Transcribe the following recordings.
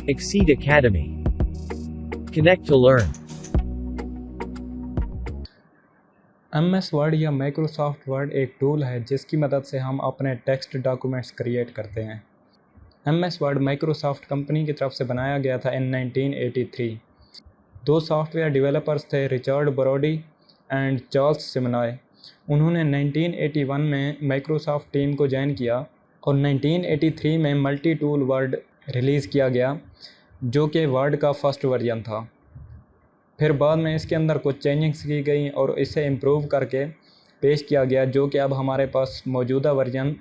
Exceed Academy. Connect to learn. MS word या Microsoft word एक tool है जिसकी मदद से हम अपने टेक्स्ट डॉक्यूमेंट्स क्रिएट करते हैं। MS वर्ड माइक्रोसॉफ्ट कंपनी की तरफ से बनाया गया था इन 1983। दो सॉफ्टवेयर डेवलपर्स थे, रिचर्ड ब्रोडी एंड चार्ल्स सिमनॉय। उन्होंने 1981 में माइक्रोसॉफ्ट टीम को ज्वाइन किया और 1983 में मल्टी टूल वर्ड रिलीज़ किया गया जो कि वर्ड का फर्स्ट वर्जन था। फिर बाद में इसके अंदर कुछ चेंजिंग्स की गई और इसे इम्प्रूव करके पेश किया गया जो कि अब हमारे पास मौजूदा वर्जन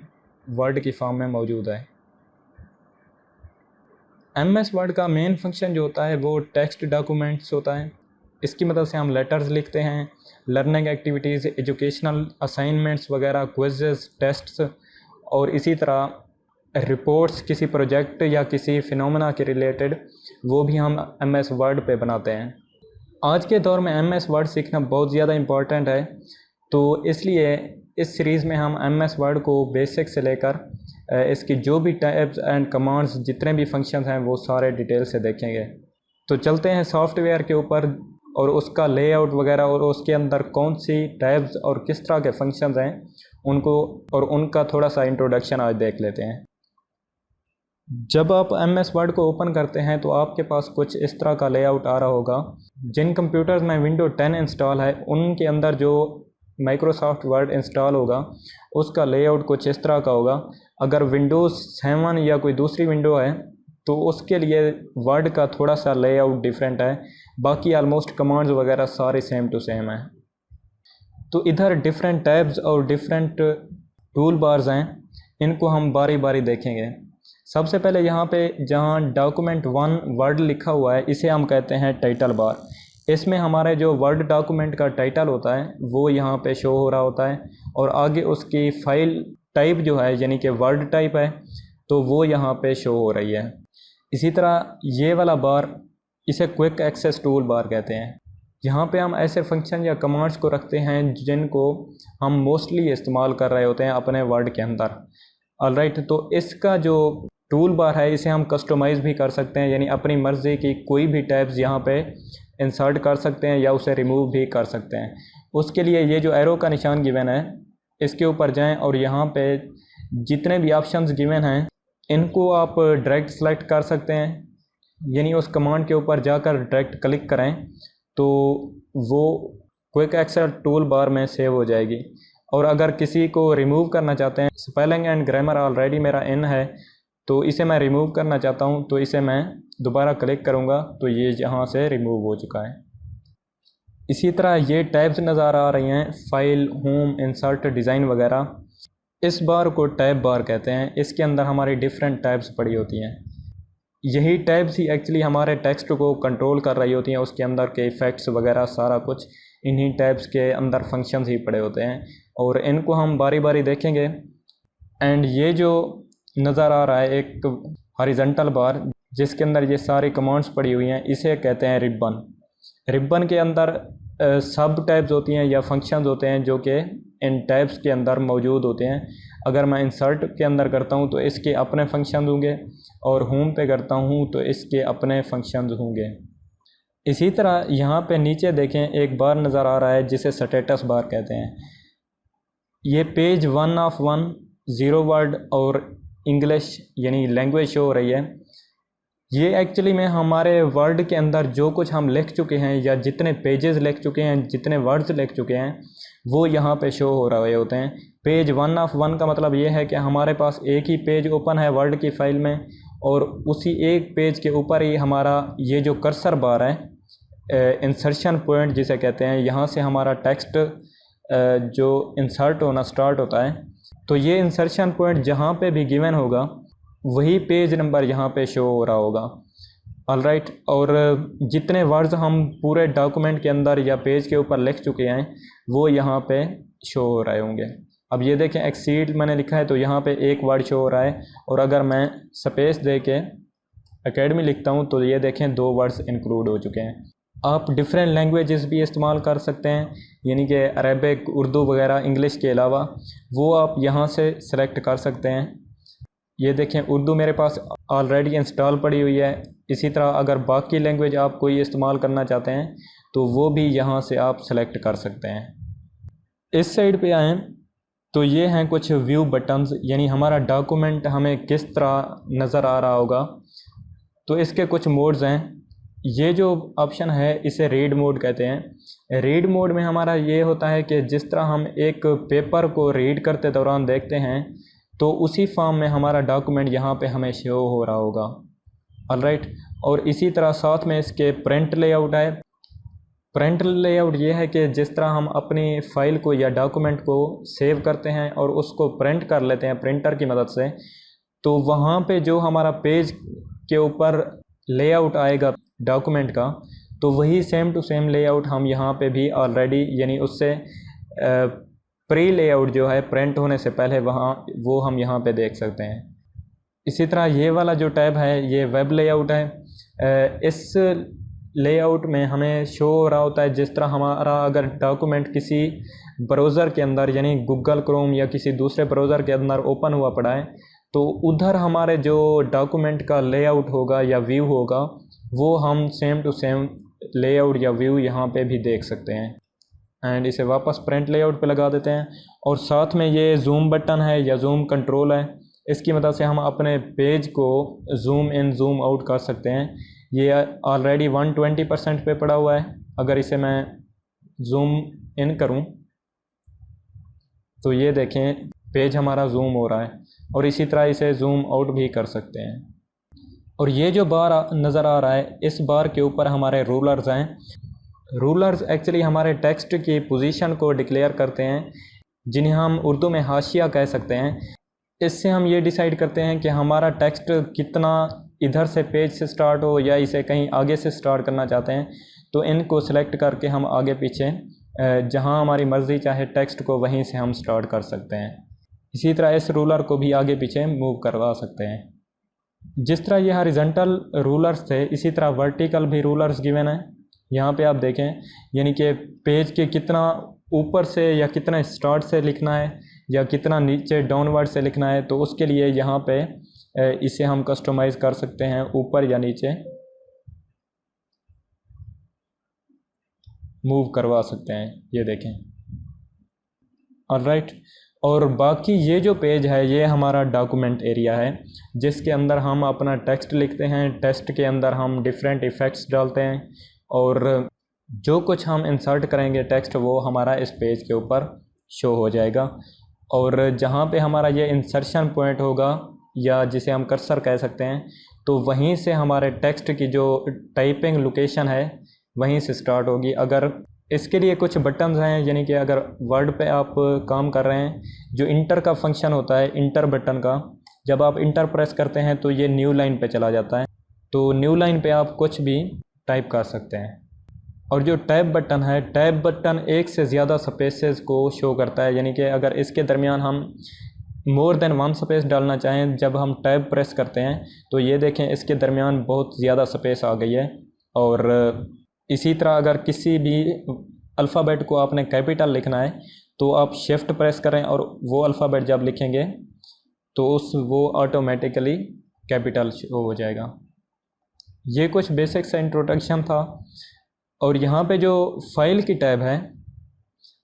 वर्ड की फॉर्म में मौजूद है। MS वर्ड का मेन फंक्शन जो होता है वो टेक्स्ट डॉक्यूमेंट्स होता है। इसकी मदद से हम लेटर्स लिखते हैं, लर्निंग एक्टिविटीज़, एजुकेशनल असाइनमेंट्स वगैरह, क्विज़ेस, टेस्ट्स और इसी तरह रिपोर्ट्स किसी प्रोजेक्ट या किसी फिनोमेना के रिलेटेड वो भी हम MS वर्ड पे बनाते हैं। आज के दौर में MS वर्ड सीखना बहुत ज़्यादा इम्पॉर्टेंट है, तो इसलिए इस सीरीज़ में हम MS वर्ड को बेसिक से लेकर इसकी जो भी टाइप्स एंड कमांड्स जितने भी फंक्शंस हैं वो सारे डिटेल से देखेंगे। तो चलते हैं सॉफ्टवेयर के ऊपर और उसका लेआउट वगैरह और उसके अंदर कौन सी टाइप्स और किस तरह के फंक्शंस हैं उनको और उनका थोड़ा सा इंट्रोडक्शन आज देख लेते हैं। जब आप MS वर्ड को ओपन करते हैं तो आपके पास कुछ इस तरह का लेआउट आ रहा होगा। जिन कंप्यूटर्स में विंडो 10 इंस्टॉल है उनके अंदर जो माइक्रोसॉफ्ट वर्ड इंस्टॉल होगा उसका लेआउट कुछ इस तरह का होगा। अगर विंडोज़ 7 या कोई दूसरी विंडो है तो उसके लिए वर्ड का थोड़ा सा लेआउट डिफरेंट है, बाकी आलमोस्ट कमांड्स वगैरह सारे सेम टू सेम हैं। तो इधर डिफरेंट टैब्स और डिफरेंट टूल बार्स हैं, इनको हम बारी बारी देखेंगे। सबसे पहले यहाँ पे जहाँ डॉक्यूमेंट 1 वर्ड लिखा हुआ है इसे हम कहते हैं टाइटल बार। इसमें हमारे जो वर्ड डॉक्यूमेंट का टाइटल होता है वो यहाँ पे शो हो रहा होता है और आगे उसकी फाइल टाइप जो है यानी कि वर्ड टाइप है तो वो यहाँ पे शो हो रही है। इसी तरह ये वाला बार इसे क्विक एक्सेस टूल बार कहते हैं। यहाँ पे हम ऐसे फंक्शन या कमांड्स को रखते हैं जिनको हम मोस्टली इस्तेमाल कर रहे होते हैं अपने वर्ड के अंदर। ऑलराइट, तो इसका जो टूल बार है इसे हम कस्टमाइज़ भी कर सकते हैं, यानी अपनी मर्ज़ी की कोई भी टैब्स यहाँ पे इंसर्ट कर सकते हैं या उसे रिमूव भी कर सकते हैं। उसके लिए ये जो एरो का निशान गिवन है इसके ऊपर जाएं और यहाँ पे जितने भी ऑप्शंस गिवन हैं इनको आप डायरेक्ट सेलेक्ट कर सकते हैं, यानी उस कमांड के ऊपर जाकर डायरेक्ट क्लिक करें तो वो क्विक एक्सेस टूल बार में सेव हो जाएगी। और अगर किसी को रिमूव करना चाहते हैं, स्पेलिंग एंड ग्रामर ऑलरेडी मेरा इन है तो इसे मैं रिमूव करना चाहता हूं तो इसे मैं दोबारा क्लिक करूंगा तो ये यहाँ से रिमूव हो चुका है। इसी तरह ये टैब्स नज़र आ रही हैं, फाइल, होम, इंसर्ट, डिज़ाइन वगैरह। इस बार को टैब बार कहते हैं। इसके अंदर हमारी डिफरेंट टैब्स पड़ी होती हैं। यही टैब्स ही एक्चुअली हमारे टेक्स्ट को कंट्रोल कर रही होती हैं, उसके अंदर के इफ़ेक्ट्स वगैरह सारा कुछ इन्हीं टैब्स के अंदर फंक्शंस ही पड़े होते हैं और इनको हम बारी बारी देखेंगे। एंड ये जो नज़र आ रहा है एक हॉरिजॉन्टल बार जिसके अंदर ये सारी कमांड्स पड़ी हुई हैं इसे कहते हैं रिबन। रिबन के अंदर सब टैब्स होती हैं या फंक्शंस होते हैं जो कि इन टैब्स के अंदर मौजूद होते हैं। अगर मैं इंसर्ट के अंदर करता हूं तो इसके अपने फंक्शंस होंगे और होम पे करता हूं तो इसके अपने फंक्शंस होंगे। इसी तरह यहाँ पे नीचे देखें एक बार नज़र आ रहा है जिसे स्टेटस बार कहते हैं। ये पेज 1 ऑफ 1 0 वर्ड और इंग्लिश यानी लैंग्वेज शो हो रही है। ये एक्चुअली में हमारे वर्ड के अंदर जो कुछ हम लिख चुके हैं या जितने पेजेस लिख चुके हैं, जितने वर्ड्स लिख चुके हैं वो यहाँ पे शो हो रहे होते हैं। पेज 1 ऑफ 1 का मतलब ये है कि हमारे पास एक ही पेज ओपन है वर्ड की फाइल में और उसी एक पेज के ऊपर ही हमारा ये जो कर्सर बार है, इंसर्शन पॉइंट जिसे कहते हैं, यहाँ से हमारा टेक्स्ट जो इंसर्ट होना स्टार्ट होता है। तो ये इंसर्शन पॉइंट जहाँ पे भी गिवन होगा वही पेज नंबर यहाँ पे शो हो रहा होगा। ऑलराइट, और जितने वर्ड्स हम पूरे डॉक्यूमेंट के अंदर या पेज के ऊपर लिख चुके हैं वो यहाँ पे शो हो रहे होंगे। अब ये देखें एक्सीड मैंने लिखा है तो यहाँ पे एक वर्ड शो हो रहा है और अगर मैं स्पेस दे के एकेडमी लिखता हूँ तो ये देखें 2 वर्ड्स इंक्लूड हो चुके हैं। आप डिफरेंट लैंग्वेजेस भी इस्तेमाल कर सकते हैं, यानी कि अरबिक, उर्दू वगैरह इंग्लिश के अलावा वो आप यहाँ से सेलेक्ट कर सकते हैं। ये देखें उर्दू मेरे पास ऑलरेडी इंस्टॉल पड़ी हुई है। इसी तरह अगर बाकी लैंग्वेज आप कोई इस्तेमाल करना चाहते हैं तो वो भी यहाँ से आप सेलेक्ट कर सकते हैं। इस साइड पे आएँ तो ये हैं कुछ व्यू बटन्स, यानी हमारा डॉक्यूमेंट हमें किस तरह नज़र आ रहा होगा। तो इसके कुछ मोड्स हैं। ये जो ऑप्शन है इसे रीड मोड कहते हैं। रीड मोड में हमारा ये होता है कि जिस तरह हम एक पेपर को रीड करते दौरान देखते हैं तो उसी फॉर्म में हमारा डॉक्यूमेंट यहाँ पे हमें शो हो रहा होगा। ऑलराइट, और इसी तरह साथ में इसके प्रिंट लेआउट है। प्रिंट लेआउट ये है कि जिस तरह हम अपनी फ़ाइल को या डॉक्यूमेंट को सेव करते हैं और उसको प्रिंट कर लेते हैं प्रिंटर की मदद से, तो वहाँ पे जो हमारा पेज के ऊपर लेआउट आएगा डॉक्यूमेंट का, तो वही सेम टू सेम लेआउट हम यहाँ पे भी ऑलरेडी, यानी उससे प्री लेआउट जो है प्रिंट होने से पहले वहाँ वो हम यहाँ पे देख सकते हैं। इसी तरह ये वाला जो टैब है ये वेब लेआउट है। इस लेआउट में हमें शो हो रहा होता है जिस तरह हमारा अगर डॉक्यूमेंट किसी ब्राउज़र के अंदर यानी गूगल क्रोम या किसी दूसरे ब्राउज़र के अंदर ओपन हुआ पड़ा है, तो उधर हमारे जो डॉक्यूमेंट का लेआउट होगा या व्यू होगा वो हम सेम टू सेम लेआउट या व्यू यहाँ पे भी देख सकते हैं। एंड इसे वापस प्रिंट लेआउट पे लगा देते हैं। और साथ में ये जूम बटन है या जूम कंट्रोल है, इसकी मदद से हम अपने पेज को जूम इन जूम आउट कर सकते हैं। ये ऑलरेडी 120% पे पड़ा हुआ है। अगर इसे मैं जूम इन करूं तो ये देखें पेज हमारा जूम हो रहा है, और इसी तरह इसे जूम आउट भी कर सकते हैं। और ये जो बार नज़र आ रहा है इस बार के ऊपर हमारे रूलर्स हैं। रूलर्स एक्चुअली हमारे टेक्स्ट की पोजीशन को डिक्लेयर करते हैं, जिन्हें हम उर्दू में हाशिया कह सकते हैं। इससे हम ये डिसाइड करते हैं कि हमारा टेक्स्ट कितना इधर से पेज से स्टार्ट हो या इसे कहीं आगे से स्टार्ट करना चाहते हैं, तो इनको सेलेक्ट करके हम आगे पीछे जहां हमारी मर्ज़ी चाहे टेक्स्ट को वहीं से हम स्टार्ट कर सकते हैं। इसी तरह इस रूलर को भी आगे पीछे मूव करवा सकते हैं। जिस तरह ये हॉरिजॉन्टल रूलर्स थे, इसी तरह वर्टिकल भी रूलर्स गिवन है। यहाँ पे आप देखें, यानी कि पेज के कितना ऊपर से या कितना स्टार्ट से लिखना है या कितना नीचे डाउनवर्ड से लिखना है, तो उसके लिए यहाँ पे इसे हम कस्टमाइज़ कर सकते हैं, ऊपर या नीचे मूव करवा सकते हैं। ये देखें, ऑलराइट। और बाकी ये जो पेज है ये हमारा डॉक्यूमेंट एरिया है, जिसके अंदर हम अपना टेक्स्ट लिखते हैं। टेक्स्ट के अंदर हम डिफरेंट इफ़ेक्ट्स डालते हैं और जो कुछ हम इंसर्ट करेंगे टेक्स्ट वो हमारा इस पेज के ऊपर शो हो जाएगा। और जहाँ पे हमारा ये इंसर्शन पॉइंट होगा या जिसे हम कर्सर कह सकते हैं, तो वहीं से हमारे टेक्स्ट की जो टाइपिंग लोकेशन है वहीं से स्टार्ट होगी। अगर इसके लिए कुछ बटन्स हैं, यानी कि अगर वर्ड पे आप काम कर रहे हैं, जो इंटर का फंक्शन होता है, इंटर बटन का, जब आप इंटर प्रेस करते हैं तो ये न्यू लाइन पे चला जाता है। तो न्यू लाइन पे आप कुछ भी टाइप कर सकते हैं। और जो टैब बटन है, टैब बटन एक से ज़्यादा स्पेसेस को शो करता है, यानी कि अगर इसके दरमियान हम मोर देन वन स्पेस डालना चाहें जब हम टैब प्रेस करते हैं, तो ये देखें इसके दरमियान बहुत ज़्यादा स्पेस आ गई है। और इसी तरह अगर किसी भी अल्फ़ाबेट को आपने कैपिटल लिखना है तो आप शिफ्ट प्रेस करें और वो अल्फ़ाबेट जब लिखेंगे तो वो ऑटोमेटिकली कैपिटल हो जाएगा। ये कुछ बेसिक सा इंट्रोडक्शन था। और यहाँ पे जो फ़ाइल की टैब है,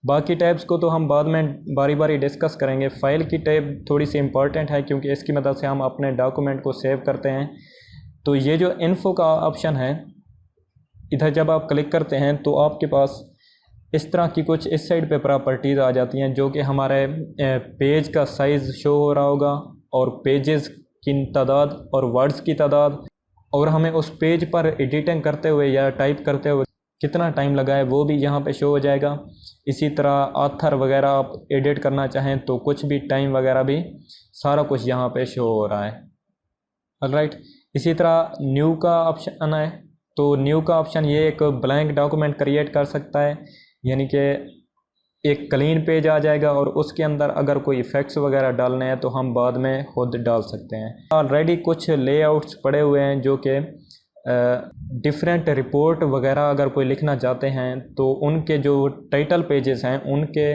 बाकी टैब्स को तो हम बाद में बारी बारी डिस्कस करेंगे। फ़ाइल की टैब थोड़ी सी इम्पॉर्टेंट है क्योंकि इसकी मदद से हम अपने डॉक्यूमेंट को सेव करते हैं। तो ये जो इन्फो का ऑप्शन है, इधर जब आप क्लिक करते हैं तो आपके पास इस तरह की कुछ इस साइड पे प्रॉपर्टीज़ आ जाती हैं, जो कि हमारे पेज का साइज़ शो हो रहा होगा और पेजेस की तादाद और वर्ड्स की तादाद, और हमें उस पेज पर एडिटिंग करते हुए या टाइप करते हुए कितना टाइम लगा है वो भी यहाँ पे शो हो जाएगा। इसी तरह ऑथर वगैरह आप एडिट करना चाहें तो कुछ भी टाइम वगैरह भी सारा कुछ यहाँ पे शो हो रहा है। ऑलराइट, इसी तरह न्यू का ऑप्शन है। तो न्यू का ऑप्शन ये एक ब्लैंक डॉक्यूमेंट क्रिएट कर सकता है, यानी कि एक क्लीन पेज आ जाएगा और उसके अंदर अगर कोई इफ़ेक्ट्स वगैरह डालने हैं तो हम बाद में खुद डाल सकते हैं। ऑलरेडी कुछ लेआउट्स पड़े हुए हैं जो कि डिफरेंट रिपोर्ट वगैरह अगर कोई लिखना चाहते हैं तो उनके जो टाइटल पेजेस हैं उनके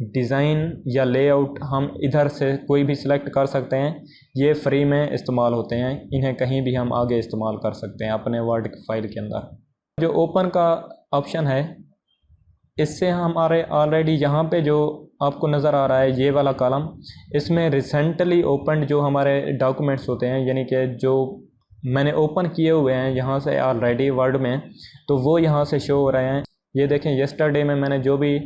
डिज़ाइन या लेआउट हम इधर से कोई भी सिलेक्ट कर सकते हैं। ये फ्री में इस्तेमाल होते हैं, इन्हें कहीं भी हम आगे इस्तेमाल कर सकते हैं अपने वर्ड फाइल के अंदर। जो ओपन का ऑप्शन है, इससे हमारे ऑलरेडी यहाँ पे जो आपको नज़र आ रहा है ये वाला कॉलम, इसमें रिसेंटली ओपन जो हमारे डॉक्यूमेंट्स होते हैं, यानी कि जो मैंने ओपन किए हुए हैं यहाँ से ऑलरेडी वर्ड में, तो वो यहाँ से शो हो रहे हैं। ये देखें, यस्टरडे में मैंने जो भी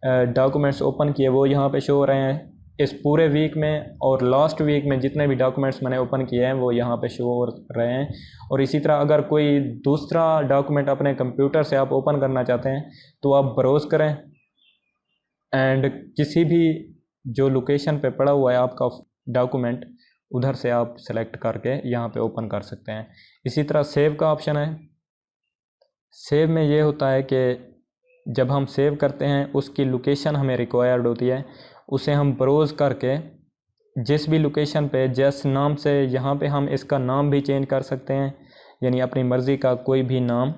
डॉक्यूमेंट्स ओपन किए वो यहाँ पे शो हो रहे हैं इस पूरे वीक में, और लास्ट वीक में जितने भी डॉक्यूमेंट्स मैंने ओपन किए हैं वो यहाँ पे शो हो रहे हैं। और इसी तरह अगर कोई दूसरा डॉक्यूमेंट अपने कंप्यूटर से आप ओपन करना चाहते हैं तो आप ब्राउज़ करें एंड किसी भी जो लोकेशन पे पड़ा हुआ है आपका डॉक्यूमेंट, उधर से आप सेलेक्ट करके यहाँ पे ओपन कर सकते हैं। इसी तरह सेव का ऑप्शन है। सेव में ये होता है कि जब हम सेव करते हैं उसकी लोकेशन हमें रिक्वायर्ड होती है, उसे हम ब्राउज़ करके जिस भी लोकेशन पे जिस नाम से, यहाँ पे हम इसका नाम भी चेंज कर सकते हैं, यानी अपनी मर्ज़ी का कोई भी नाम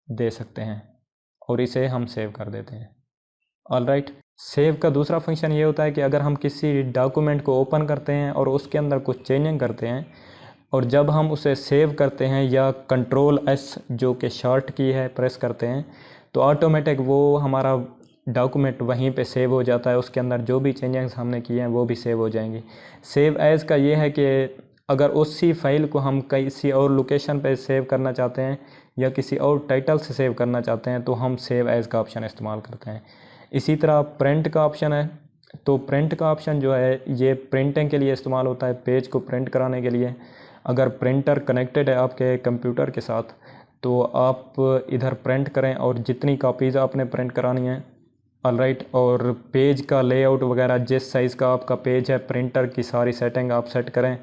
दे सकते हैं और इसे हम सेव कर देते हैं। ऑलराइट, सेव का दूसरा फंक्शन ये होता है कि अगर हम किसी डॉक्यूमेंट को ओपन करते हैं और उसके अंदर कुछ चेंजिंग करते हैं और जब हम उसे सेव करते हैं या Ctrl+S जो कि शॉर्ट की है प्रेस करते हैं, तो ऑटोमेटिक वो हमारा डॉक्यूमेंट वहीं पे सेव हो जाता है। उसके अंदर जो भी चेंजेस हमने किए हैं वो भी सेव हो जाएंगी। सेव एज़ का ये है कि अगर उसी फाइल को हम किसी और लोकेशन पे सेव करना चाहते हैं या किसी और टाइटल से सेव करना चाहते हैं तो हम सेव एज़ का ऑप्शन इस्तेमाल करते हैं। इसी तरह प्रिंट का ऑप्शन है। तो प्रिंट का ऑप्शन जो है ये प्रिंटिंग के लिए इस्तेमाल होता है, पेज को प्रिंट कराने के लिए। अगर प्रिंटर कनेक्टेड है आपके कंप्यूटर के साथ तो आप इधर प्रिंट करें और जितनी कॉपीज़ आपने प्रिंट करानी है, ऑलराइट, और पेज का लेआउट वगैरह जिस साइज़ का आपका पेज है, प्रिंटर की सारी सेटिंग आप सेट करें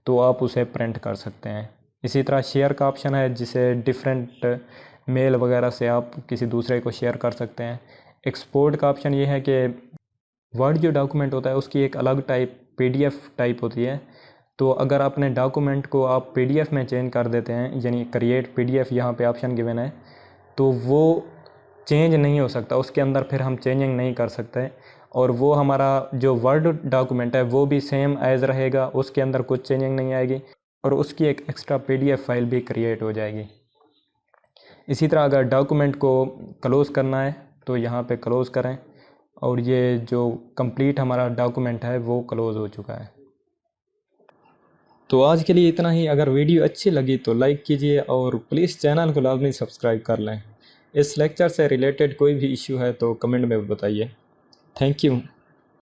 तो आप उसे प्रिंट कर सकते हैं। इसी तरह शेयर का ऑप्शन है, जिसे डिफरेंट मेल वगैरह से आप किसी दूसरे को शेयर कर सकते हैं। एक्सपोर्ट का ऑप्शन ये है कि वर्ड जो डॉक्यूमेंट होता है उसकी एक अलग टाइप PDF टाइप होती है, तो अगर अपने डॉक्यूमेंट को आप PDF में चेंज कर देते हैं, यानी क्रिएट PDF यहाँ पे ऑप्शन गिवन है, तो वो चेंज नहीं हो सकता, उसके अंदर फिर हम चेंजिंग नहीं कर सकते और वो हमारा जो वर्ड डॉक्यूमेंट है वो भी सेम एज़ रहेगा, उसके अंदर कुछ चेंजिंग नहीं आएगी और उसकी एक एक्स्ट्रा PDF फाइल भी क्रिएट हो जाएगी। इसी तरह अगर डॉक्यूमेंट को क्लोज़ करना है तो यहाँ पे क्लोज़ करें और ये जो कंप्लीट हमारा डॉक्यूमेंट है वो क्लोज़ हो चुका है। तो आज के लिए इतना ही। अगर वीडियो अच्छी लगी तो लाइक कीजिए और प्लीज़ चैनल को लाजमी सब्सक्राइब कर लें। इस लेक्चर से रिलेटेड कोई भी इशू है तो कमेंट में बताइए। Thank you.